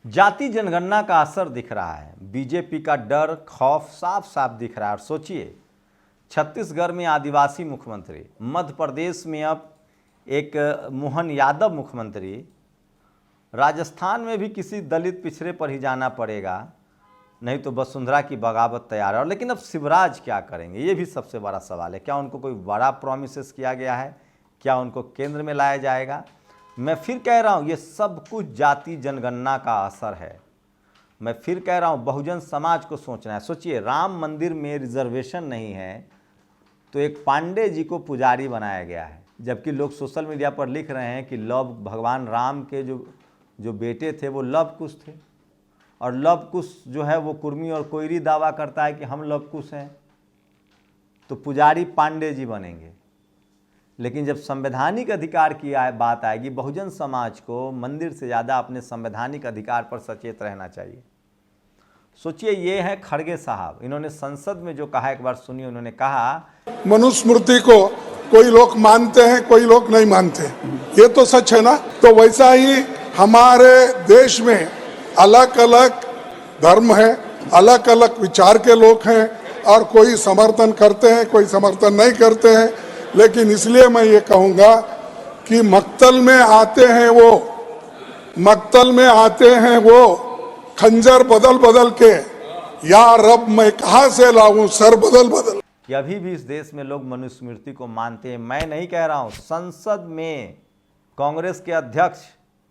जाति जनगणना का असर दिख रहा है। बीजेपी का डर खौफ साफ साफ दिख रहा है। और सोचिए, छत्तीसगढ़ में आदिवासी मुख्यमंत्री, मध्य प्रदेश में अब एक मोहन यादव मुख्यमंत्री, राजस्थान में भी किसी दलित पिछड़े पर ही जाना पड़ेगा, नहीं तो वसुंधरा की बगावत तैयार है। और लेकिन अब शिवराज क्या करेंगे, ये भी सबसे बड़ा सवाल है। क्या उनको कोई बड़ा प्रॉमिसेस किया गया है? क्या उनको केंद्र में लाया जाएगा? मैं फिर कह रहा हूँ, ये सब कुछ जाति जनगणना का असर है। मैं फिर कह रहा हूँ, बहुजन समाज को सोचना है। सोचिए, राम मंदिर में रिजर्वेशन नहीं है तो एक पांडे जी को पुजारी बनाया गया है, जबकि लोग सोशल मीडिया पर लिख रहे हैं कि लव भगवान राम के जो बेटे थे वो लव कुश थे, और लव कुश जो है वो कुर्मी और कोयरी दावा करता है कि हम लव कुश हैं, तो पुजारी पांडे जी बनेंगे। लेकिन जब संवैधानिक अधिकार की बात आएगी, बहुजन समाज को मंदिर से ज़्यादा अपने संवैधानिक अधिकार पर सचेत रहना चाहिए। सोचिए, ये है खड़गे साहब, इन्होंने संसद में जो कहा, एक बार सुनिए। उन्होंने कहा, मनुस्मृति को कोई लोग मानते हैं, कोई लोग नहीं मानते, ये तो सच है ना। तो वैसा ही हमारे देश में अलग अलग धर्म है, अलग अलग विचार के लोग हैं, और कोई समर्थन करते हैं, कोई समर्थन नहीं करते हैं। लेकिन इसलिए मैं ये कहूँगा कि मक्तल में आते हैं वो खंजर बदल बदल के, या रब मैं कहाँ से लाऊं सर बदल बदल। कि अभी भी इस देश में लोग मनुस्मृति को मानते हैं। मैं नहीं कह रहा हूँ, संसद में कांग्रेस के अध्यक्ष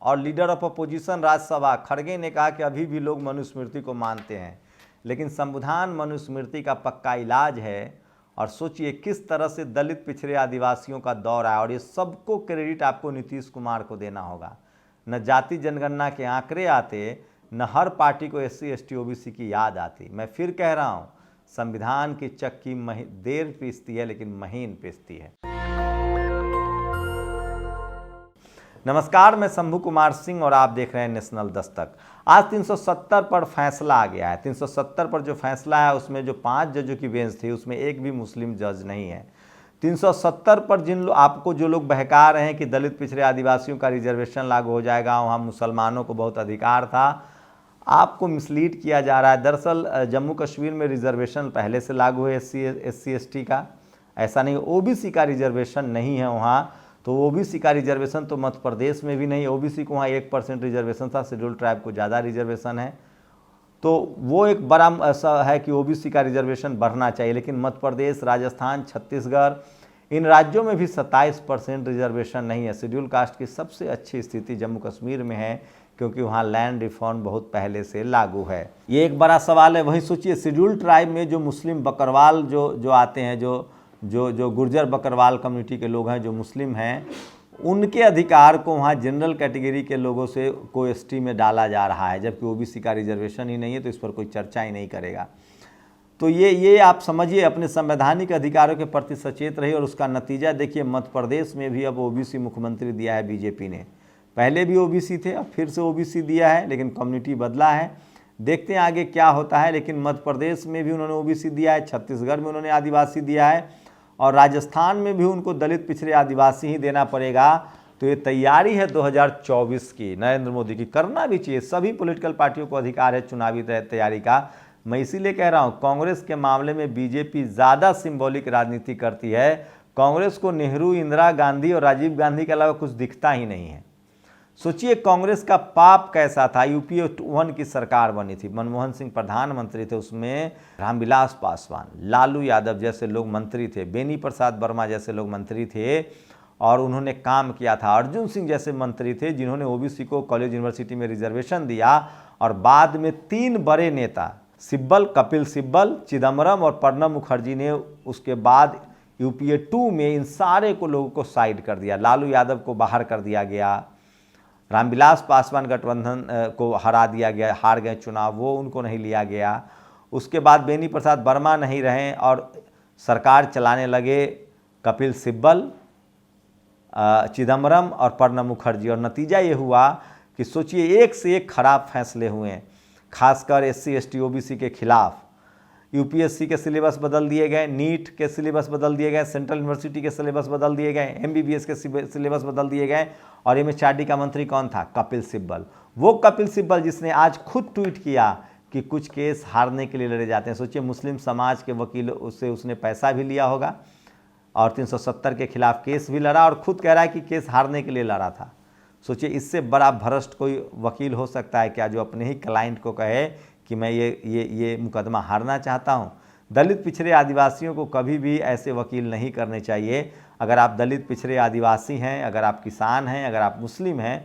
और लीडर ऑफ अपोजिशन राज्यसभा खड़गे ने कहा कि अभी भी लोग मनुस्मृति को मानते हैं। लेकिन संविधान मनुस्मृति का पक्का इलाज है। और सोचिए किस तरह से दलित पिछड़े आदिवासियों का दौर आया, और ये सबको क्रेडिट आपको नीतीश कुमार को देना होगा। न जाति जनगणना के आंकड़े आते, न हर पार्टी को SC ST OBC की याद आती। मैं फिर कह रहा हूँ, संविधान की चक्की देर पीसती है लेकिन महीन पीसती है। नमस्कार, मैं शंभू कुमार सिंह और आप देख रहे हैं नेशनल दस्तक। आज 370 पर फैसला आ गया है। 370 पर जो फैसला है उसमें जो 5 जजों की बेंच थी उसमें एक भी मुस्लिम जज नहीं है। 370 पर आपको जो लोग बहका रहे हैं कि दलित पिछड़े आदिवासियों का रिजर्वेशन लागू हो जाएगा, वहाँ मुसलमानों को बहुत अधिकार था, आपको मिसलीड किया जा रहा है। दरअसल जम्मू कश्मीर में रिजर्वेशन पहले से लागू है SC ST का, ऐसा नहीं। OBC का रिजर्वेशन नहीं है वहाँ, तो OBC का रिजर्वेशन तो मध्य प्रदेश में भी नहीं। OBC को वहाँ 1% रिजर्वेशन था, शेड्यूल ट्राइब को ज़्यादा रिजर्वेशन है। तो वो एक बड़ा ऐसा है कि OBC का रिजर्वेशन बढ़ना चाहिए। लेकिन मध्य प्रदेश, राजस्थान, छत्तीसगढ़, इन राज्यों में भी 27% रिजर्वेशन नहीं है। शेड्यूल कास्ट की सबसे अच्छी स्थिति जम्मू कश्मीर में है, क्योंकि वहाँ लैंड रिफॉर्म बहुत पहले से लागू है। ये एक बड़ा सवाल है। वहीं सोचिए, शेड्यूल ट्राइब में जो मुस्लिम बकरवाल जो आते हैं, जो गुर्जर बकरवाल कम्युनिटी के लोग हैं, जो मुस्लिम हैं, उनके अधिकार को वहाँ जनरल कैटेगरी के लोगों से को ST में डाला जा रहा है, जबकि OBC का रिजर्वेशन ही नहीं है, तो इस पर कोई चर्चा ही नहीं करेगा। तो ये आप समझिए, अपने संवैधानिक अधिकारों के प्रति सचेत रहिए। और उसका नतीजा देखिए, मध्य प्रदेश में भी अब OBC मुख्यमंत्री दिया है बीजेपी ने। पहले भी OBC थे, अब फिर से OBC दिया है, लेकिन कम्युनिटी बदला है। देखते हैं आगे क्या होता है। लेकिन मध्य प्रदेश में भी उन्होंने OBC दिया है, छत्तीसगढ़ में उन्होंने आदिवासी दिया है, और राजस्थान में भी उनको दलित पिछड़े आदिवासी ही देना पड़ेगा। तो ये तैयारी है 2024 की, नरेंद्र मोदी की। करना भी चाहिए, सभी पॉलिटिकल पार्टियों को अधिकार है चुनावी तैयारी का। मैं इसीलिए कह रहा हूँ, कांग्रेस के मामले में बीजेपी ज़्यादा सिंबॉलिक राजनीति करती है। कांग्रेस को नेहरू, इंदिरा गांधी और राजीव गांधी के अलावा कुछ दिखता ही नहीं है। सोचिए कांग्रेस का पाप कैसा था। UPA 1 की सरकार बनी थी, मनमोहन सिंह प्रधानमंत्री थे, उसमें रामविलास पासवान, लालू यादव जैसे लोग मंत्री थे, बेनी प्रसाद वर्मा जैसे लोग मंत्री थे, और उन्होंने काम किया था। अर्जुन सिंह जैसे मंत्री थे जिन्होंने OBC को कॉलेज यूनिवर्सिटी में रिजर्वेशन दिया। और बाद में 3 बड़े नेता, सिब्बल, कपिल सिब्बल, चिदम्बरम और प्रणब मुखर्जी ने उसके बाद UPA 2 में इन सारे को लोगों को साइड कर दिया। लालू यादव को बाहर कर दिया गया, रामविलास पासवान गठबंधन को हरा दिया गया, हार गए चुनाव, वो उनको नहीं लिया गया। उसके बाद बेनी प्रसाद वर्मा नहीं रहे और सरकार चलाने लगे कपिल सिब्बल, चिदम्बरम और प्रणब मुखर्जी। और नतीजा ये हुआ कि सोचिए, एक से एक खराब फैसले हुए, खासकर SC ST OBC के खिलाफ। UPSC के सिलेबस बदल दिए गए, नीट के सिलेबस बदल दिए गए, सेंट्रल यूनिवर्सिटी के सिलेबस बदल दिए गए, MBBS के सिलेबस बदल दिए गए, और एमएचआरडी का मंत्री कौन था? कपिल सिब्बल। वो कपिल सिब्बल जिसने आज खुद ट्वीट किया कि कुछ केस हारने के लिए लड़े जाते हैं। सोचिए, मुस्लिम समाज के वकीलों से उसने पैसा भी लिया होगा और 370 के खिलाफ केस भी लड़ा और खुद कह रहा है कि केस हारने के लिए लड़ा था। सोचिए, इससे बड़ा भ्रष्ट कोई वकील हो सकता है क्या, जो अपने ही क्लाइंट को कहे कि मैं ये मुकदमा हारना चाहता हूँ। दलित पिछड़े आदिवासियों को कभी भी ऐसे वकील नहीं करने चाहिए। अगर आप दलित पिछड़े आदिवासी हैं, अगर आप किसान हैं, अगर आप मुस्लिम हैं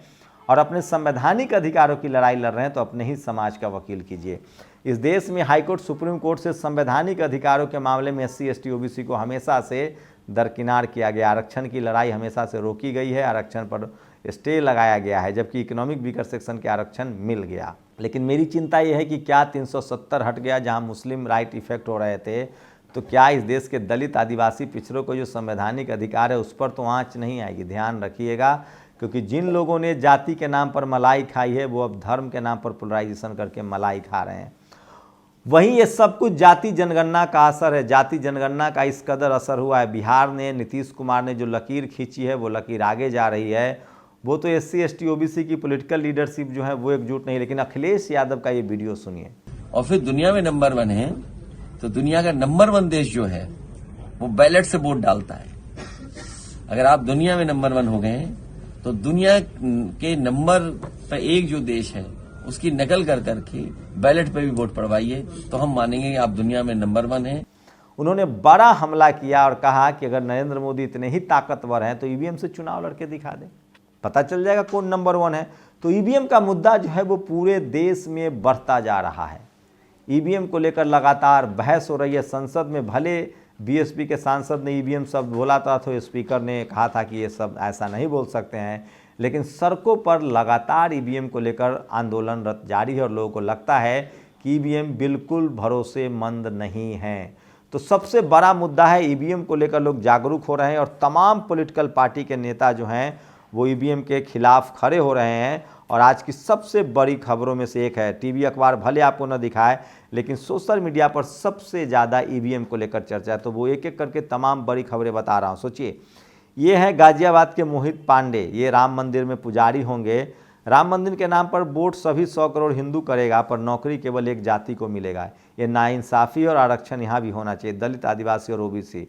और अपने संवैधानिक अधिकारों की लड़ाई लड़ रहे हैं तो अपने ही समाज का वकील कीजिए। इस देश में हाईकोर्ट, सुप्रीम कोर्ट से संवैधानिक अधिकारों के मामले में SC, ST, OBC को हमेशा से दरकिनार किया गया। आरक्षण की लड़ाई हमेशा से रोकी गई है, आरक्षण पर स्टे लगाया गया है, जबकि इकोनॉमिक वीकर सेक्शन के आरक्षण मिल गया। लेकिन मेरी चिंता यह है कि क्या 370 हट गया जहां मुस्लिम राइट इफेक्ट हो रहे थे, तो क्या इस देश के दलित आदिवासी पिछड़ों को जो संवैधानिक अधिकार है उस पर तो आंच नहीं आएगी। ध्यान रखिएगा, क्योंकि जिन लोगों ने जाति के नाम पर मलाई खाई है वो अब धर्म के नाम पर पोलराइजेशन करके मलाई खा रहे हैं। वहीं ये सब कुछ जाति जनगणना का असर है। जाति जनगणना का इस कदर असर हुआ है, बिहार ने, नीतीश कुमार ने जो लकीर खींची है वो लकीर आगे जा रही है। वो तो SC, ST, OBC की पॉलिटिकल लीडरशिप जो है वो एकजुट नहीं, लेकिन अखिलेश यादव का ये वीडियो सुनिए। और फिर दुनिया में नंबर 1 है, तो दुनिया का नंबर 1 देश जो है वो बैलेट से वोट डालता है। अगर आप दुनिया में नंबर 1 हो गए तो दुनिया के नंबर 1 जो देश है उसकी नकल कर करके बैलेट पे भी वोट पड़वाइए, तो हम मानेंगे कि आप दुनिया में नंबर 1 हैं। उन्होंने बड़ा हमला किया और कहा कि अगर नरेंद्र मोदी इतने ही ताकतवर हैं तो EVM से चुनाव लड़के दिखा दें, पता चल जाएगा कौन नंबर 1 है। तो EVM का मुद्दा जो है वो पूरे देश में बढ़ता जा रहा है। EVM को लेकर लगातार बहस हो रही है। संसद में भले BSP के सांसद ने EVM शब्द बोला था तो स्पीकर ने कहा था कि ये सब ऐसा नहीं बोल सकते हैं, लेकिन सड़कों पर लगातार EVM को लेकर आंदोलनरत जारी है और लोगों को लगता है कि EVM बिल्कुल भरोसेमंद नहीं है। तो सबसे बड़ा मुद्दा है EVM को लेकर लोग जागरूक हो रहे हैं और तमाम पॉलिटिकल पार्टी के नेता जो हैं वो EVM के खिलाफ खड़े हो रहे हैं। और आज की सबसे बड़ी खबरों में से एक है, टीवी अखबार भले आपको न दिखाए लेकिन सोशल मीडिया पर सबसे ज़्यादा EVM को लेकर चर्चा है, तो वो एक एक करके तमाम बड़ी खबरें बता रहा हूँ। सोचिए, ये है गाजियाबाद के मोहित पांडे, ये राम मंदिर में पुजारी होंगे। राम मंदिर के नाम पर वोट सभी 100 करोड़ हिंदू करेगा, पर नौकरी केवल एक जाति को मिलेगा। ये नाइंसाफ़ी और आरक्षण यहाँ भी होना चाहिए, दलित, आदिवासी और OBC।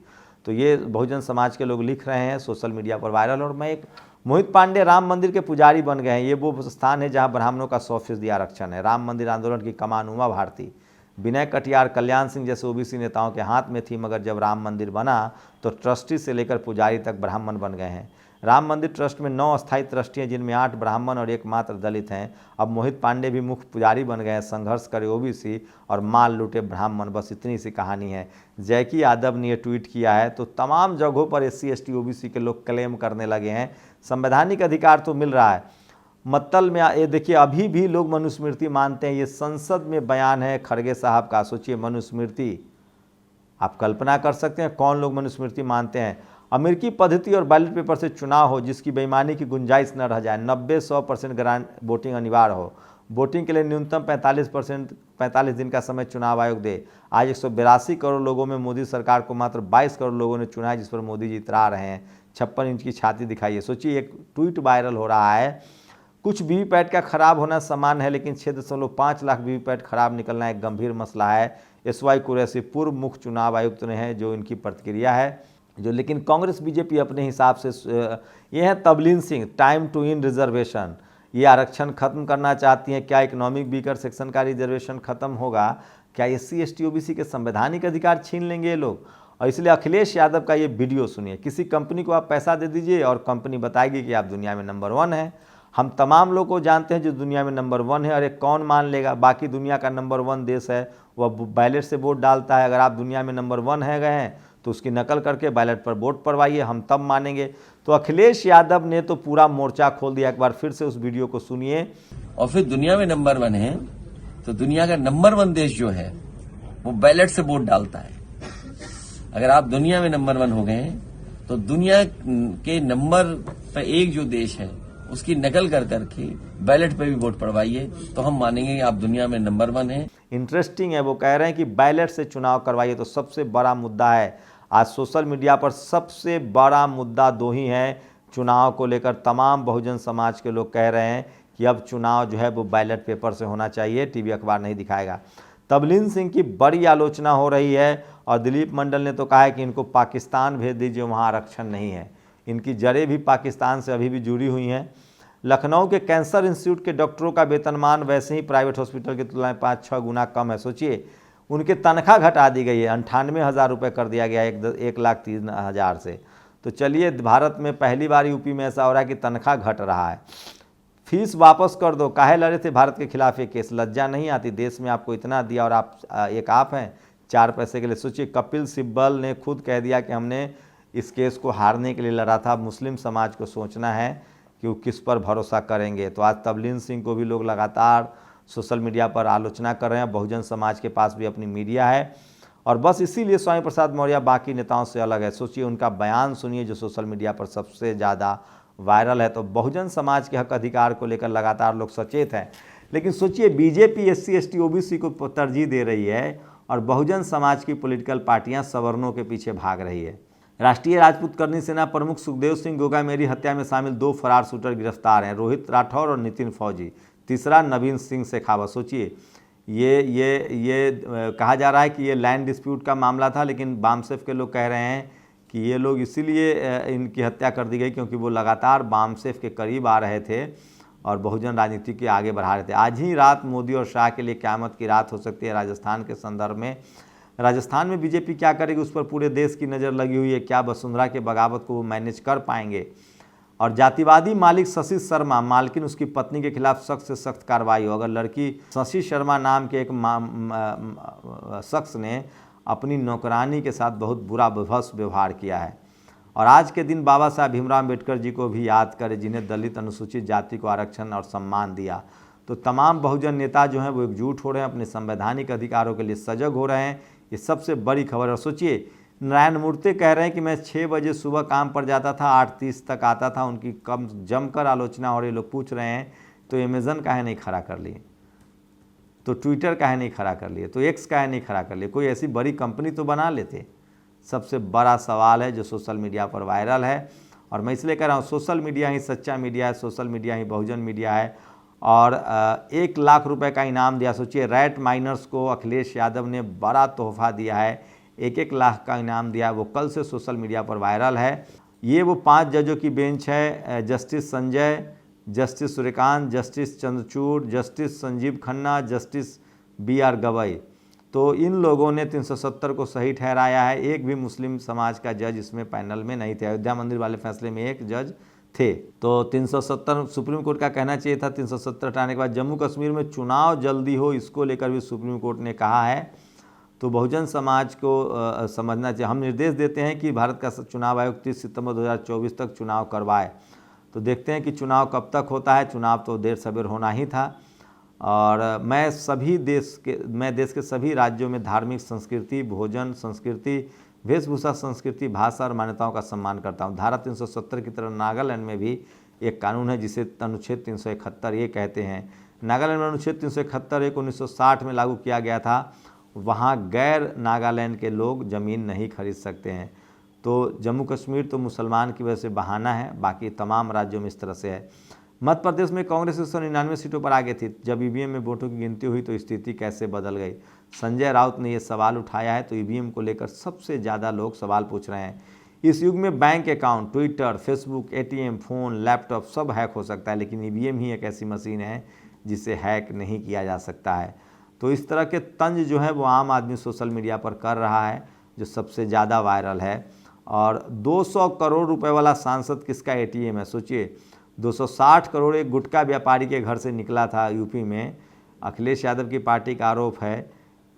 तो ये बहुजन समाज के लोग लिख रहे हैं सोशल मीडिया पर वायरल। और मैं एक मोहित पांडे राम मंदिर के पुजारी बन गए हैं। ये वो स्थान है जहां ब्राह्मणों का 100% आरक्षण है। राम मंदिर आंदोलन की कमान उमा भारती, विनय कटियार, कल्याण सिंह जैसे OBC नेताओं के हाथ में थी, मगर जब राम मंदिर बना तो ट्रस्टी से लेकर पुजारी तक ब्राह्मण बन गए हैं। राम मंदिर ट्रस्ट में 9 अस्थायी ट्रस्टी हैं, जिनमें 8 ब्राह्मण और 1 मात्र दलित हैं। अब मोहित पांडे भी मुख्य पुजारी बन गए हैं। संघर्ष करे OBC और माल लूटे ब्राह्मण, बस इतनी सी कहानी है। जैकी यादव ने ये ट्वीट किया है तो तमाम जगहों पर SC, ST, OBC के लोग क्लेम करने लगे हैं संवैधानिक अधिकार तो मिल रहा है। मत्तल में ये देखिए, अभी भी लोग मनुस्मृति मानते हैं। ये संसद में बयान है खड़गे साहब का। सोचिए, मनुस्मृति, आप कल्पना कर सकते हैं कौन लोग मनुस्मृति मानते हैं। अमेरिकी पद्धति और बैलेट पेपर से चुनाव हो जिसकी बेईमानी की गुंजाइश न रह जाए। 90-100% ग्रांट वोटिंग अनिवार्य हो। वोटिंग के लिए न्यूनतम 45 दिन का समय चुनाव आयोग दे। आज 182 करोड़ लोगों में मोदी सरकार को मात्र 22 करोड़ लोगों ने चुना है, जिस पर मोदी जी इतरा रहे हैं। 56 इंच की छाती दिखाइए। सोचिए, एक ट्वीट वायरल हो रहा है, कुछ वीवीपैट का खराब होना सामान्य है, लेकिन 6.5 लाख वीवीपैट खराब निकलना एक गंभीर मसला है। SY कुरैशी पूर्व मुख्य चुनाव आयुक्त ने है जो इनकी प्रतिक्रिया है। जो लेकिन कांग्रेस BJP अपने हिसाब से, ये है Tavleen Singh, time to end reservation, ये आरक्षण खत्म करना चाहती हैं। क्या इकोनॉमिक वीकर सेक्शन का रिजर्वेशन खत्म होगा? क्या SC, ST, OBC के संवैधानिक अधिकार छीन लेंगे ये लोग? और इसलिए अखिलेश यादव का ये वीडियो सुनिए। किसी कंपनी को आप पैसा दे दीजिए और कंपनी बताएगी कि आप दुनिया में नंबर 1 है। हम तमाम लोग को जानते हैं जो दुनिया में नंबर 1 है। अरे कौन मान लेगा? बाकी दुनिया का नंबर 1 देश है, वह बैलेट से वोट डालता है। अगर आप दुनिया में नंबर 1 है गए हैं तो उसकी नकल करके बैलेट पर वोट पड़वाइए, हम तब मानेंगे। तो अखिलेश यादव ने तो पूरा मोर्चा खोल दिया। एक बार फिर से उस वीडियो को सुनिए। और फिर दुनिया में नंबर 1 है, तो दुनिया का नंबर 1 देश जो है वो बैलेट से वोट डालता है। अगर आप दुनिया में नंबर 1 हो गए तो दुनिया के नंबर 1 जो देश है उसकी नकल कर करके बैलेट पे भी वोट पड़वाइए, तो हम मानेंगे कि आप दुनिया में नंबर 1 हैं। इंटरेस्टिंग है, वो कह रहे हैं कि बैलेट से चुनाव करवाइए। तो सबसे बड़ा मुद्दा है आज सोशल मीडिया पर, सबसे बड़ा मुद्दा 2 ही है, चुनाव को लेकर तमाम बहुजन समाज के लोग कह रहे हैं कि अब चुनाव जो है वो बैलेट पेपर से होना चाहिए, टीवी अखबार नहीं दिखाएगा। तबलीन सिंह की बड़ी आलोचना हो रही है और दिलीप मंडल ने तो कहा है कि इनको पाकिस्तान भेज दीजिए, वहाँ आरक्षण नहीं है। इनकी जड़ें भी पाकिस्तान से अभी भी जुड़ी हुई हैं। लखनऊ के कैंसर इंस्टीट्यूट के डॉक्टरों का वेतनमान वैसे ही प्राइवेट हॉस्पिटल की तुलना में 5-6 गुना कम है। सोचिए, उनकी तनख्वाह घटा दी गई है, 98,000 रुपये कर दिया गया है 1,03,000 से। तो चलिए, भारत में पहली बार यूपी में ऐसा हो रहा है कि तनख्वाह घट रहा है। फीस वापस कर दो, काहे लड़े थे भारत के खिलाफ ये केस? लज्जा नहीं आती? देश में आपको इतना दिया और आप हैं 4 पैसे के लिए। सोचिए, कपिल सिब्बल ने खुद कह दिया कि हमने इस केस को हारने के लिए लड़ा था। मुस्लिम समाज को सोचना है कि वो किस पर भरोसा करेंगे। तो आज तबलीन सिंह को भी लोग लगातार सोशल मीडिया पर आलोचना कर रहे हैं। बहुजन समाज के पास भी अपनी मीडिया है और बस इसीलिए स्वामी प्रसाद मौर्य बाकी नेताओं से अलग है। सोचिए, उनका बयान सुनिए जो सोशल मीडिया पर सबसे ज़्यादा वायरल है। तो बहुजन समाज के हक अधिकार को लेकर लगातार लोग सचेत हैं, लेकिन सोचिए, बीजेपी SC ST OBC को तरजीह दे रही है और बहुजन समाज की पॉलिटिकल पार्टियां सवर्णों के पीछे भाग रही है। राष्ट्रीय राजपूत करनी सेना प्रमुख सुखदेव सिंह गोगामेरी हत्या में शामिल 2 फरार शूटर गिरफ्तार हैं, रोहित राठौर और नितिन फौजी। तीसरा नवीन सिंह शेखावत। सोचिए, ये कहा जा रहा है कि ये लैंड डिस्प्यूट का मामला था, लेकिन बामसेफ के लोग कह रहे हैं कि ये लोग इसीलिए इनकी हत्या कर दी गई क्योंकि वो लगातार बामसेफ के करीब आ रहे थे और बहुजन राजनीति के आगे बढ़ा रहे थे। आज ही रात मोदी और शाह के लिए क़यामत की रात हो सकती है राजस्थान के संदर्भ में। राजस्थान में बीजेपी क्या करेगी उस पर पूरे देश की नज़र लगी हुई है। क्या वसुंधरा के बगावत को वो मैनेज कर पाएंगे? और जातिवादी मालिक शशि शर्मा, मालकिन उसकी पत्नी के खिलाफ सख्त से सख्त कार्रवाई हो। अगर लड़की शशि शर्मा नाम के एक शख्स ने अपनी नौकरानी के साथ बहुत बुरा विभत्स व्यवहार किया है। और आज के दिन बाबा साहब भीमराव अम्बेडकर जी को भी याद करें, जिन्हें दलित अनुसूचित जाति को आरक्षण और सम्मान दिया। तो तमाम बहुजन नेता जो हैं वो एकजुट हो रहे हैं, अपने संवैधानिक अधिकारों के लिए सजग हो रहे हैं। ये सबसे बड़ी खबर है। और सोचिए, नारायण मूर्ति कह रहे हैं कि मैं 6 बजे सुबह काम पर जाता था, 8:30 तक आता था। उनकी कम जमकर आलोचना हो रही। लोग पूछ रहे हैं तो अमेज़न काहे नहीं खड़ा कर लिए, तो ट्विटर काहे नहीं खड़ा कर लिए, तो एक्स काहे नहीं खड़ा कर लिए? कोई ऐसी बड़ी कंपनी तो बना लेते। सबसे बड़ा सवाल है जो सोशल मीडिया पर वायरल है। और मैं इसलिए कह रहा हूँ, सोशल मीडिया ही सच्चा मीडिया है, सोशल मीडिया ही बहुजन मीडिया है। और 1 लाख रुपए का इनाम दिया। सोचिए, रैट माइनर्स को अखिलेश यादव ने बड़ा तोहफा दिया है, 1-1 लाख का इनाम दिया। वो कल से सोशल मीडिया पर वायरल है। ये वो 5 जजों की बेंच है, justice Sanjay, justice Suryakant, justice Chandrachud, justice Sanjeev Khanna, justice BR Gavai. तो इन लोगों ने 370 को सही ठहराया है। एक भी मुस्लिम समाज का जज इसमें पैनल में नहीं थे। अयोध्या मंदिर वाले फैसले में 1 जज थे। तो 370 सुप्रीम कोर्ट का कहना चाहिए था। 370 हटाने के बाद जम्मू कश्मीर में चुनाव जल्दी हो, इसको लेकर भी सुप्रीम कोर्ट ने कहा है। तो बहुजन समाज को समझना चाहिए। हम निर्देश देते हैं कि भारत का चुनाव आयोग 30 सितंबर 2024 तक चुनाव करवाए। तो देखते हैं कि चुनाव कब तक होता है। चुनाव तो देर सवेर होना ही था। और मैं देश के सभी राज्यों में धार्मिक संस्कृति, भोजन संस्कृति, वेशभूषा संस्कृति, भाषा और मान्यताओं का सम्मान करता हूँ। धारा 370 की तरह नागालैंड में भी एक कानून है जिसे अनुच्छेद 371 ये कहते हैं। नागालैंड में अनुच्छेद 371 1960 में लागू किया गया था। वहाँ गैर नागालैंड के लोग ज़मीन नहीं खरीद सकते हैं। तो जम्मू कश्मीर तो मुसलमान की वजह से बहाना है, बाकी तमाम राज्यों में इस तरह से है। मध्य प्रदेश में कांग्रेस 199 सीटों पर आगे थी। जब EVM में वोटों की गिनती हुई तो स्थिति कैसे बदल गई? संजय राउत ने यह सवाल उठाया है। तो EVM को लेकर सबसे ज़्यादा लोग सवाल पूछ रहे हैं। इस युग में bank account, Twitter, Facebook, ATM, phone, laptop सब हैक हो सकता है, लेकिन EVM ही एक ऐसी मशीन है जिसे हैक नहीं किया जा सकता है। तो इस तरह के तंज जो है वो आम आदमी सोशल मीडिया पर कर रहा है, जो सबसे ज़्यादा वायरल है। और 200 करोड़ रुपए वाला सांसद किसका ATM है? सोचिए, 260 करोड़ एक गुटखा व्यापारी के घर से निकला था यूपी में। अखिलेश यादव की पार्टी का आरोप है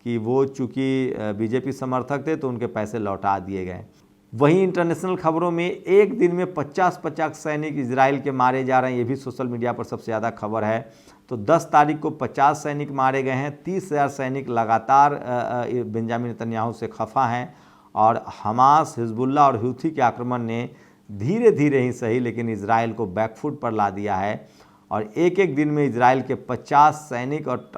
कि वो चूँकि बीजेपी समर्थक थे तो उनके पैसे लौटा दिए गए। वहीं इंटरनेशनल खबरों में एक दिन में 50-50 सैनिक इजराइल के मारे जा रहे हैं। ये भी सोशल मीडिया पर सबसे ज़्यादा खबर है। तो 10 तारीख को 50 सैनिक मारे गए हैं। 30,000 सैनिक लगातार बेंजामिन नेतन्याहू से खफा हैं। और हमास, हिजबुल्लाह और हूथी के आक्रमण ने धीरे धीरे ही सही लेकिन इजराइल को बैकफुट पर ला दिया है। और एक एक दिन में इजराइल के 50 सैनिक और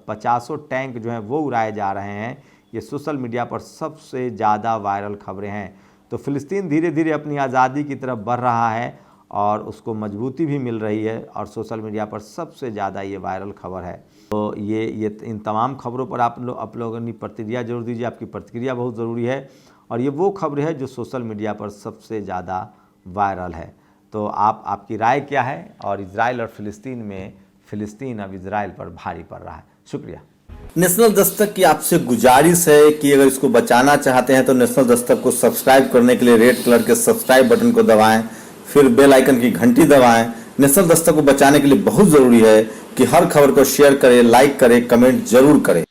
50 टैंक जो हैं वो उड़ाए जा रहे हैं। ये सोशल मीडिया पर सबसे ज़्यादा वायरल खबरें हैं। तो फ़िलिस्तीन धीरे धीरे अपनी आज़ादी की तरफ बढ़ रहा है और उसको मजबूती भी मिल रही है और सोशल मीडिया पर सबसे ज़्यादा ये वायरल खबर है। तो ये इन तमाम खबरों पर आप लोगों ने प्रतिक्रिया जरूर दीजिए। आपकी प्रतिक्रिया बहुत ज़रूरी है और ये वो खबर है जो सोशल मीडिया पर सबसे ज़्यादा वायरल है। तो आपकी राय क्या है? और इजराइल और फ़िलिस्तीन में फ़िलिस्तीन अब इजराइल पर भारी पड़ रहा है। शुक्रिया। नेशनल दस्तक की आपसे गुजारिश है कि अगर इसको बचाना चाहते हैं तो नेशनल दस्तक को सब्सक्राइब करने के लिए रेड कलर के सब्सक्राइब बटन को दबाएं, फिर बेल आइकन की घंटी दबाएं। नेशनल दस्तक को बचाने के लिए बहुत जरूरी है कि हर खबर को शेयर करें, लाइक करें, कमेंट जरूर करें।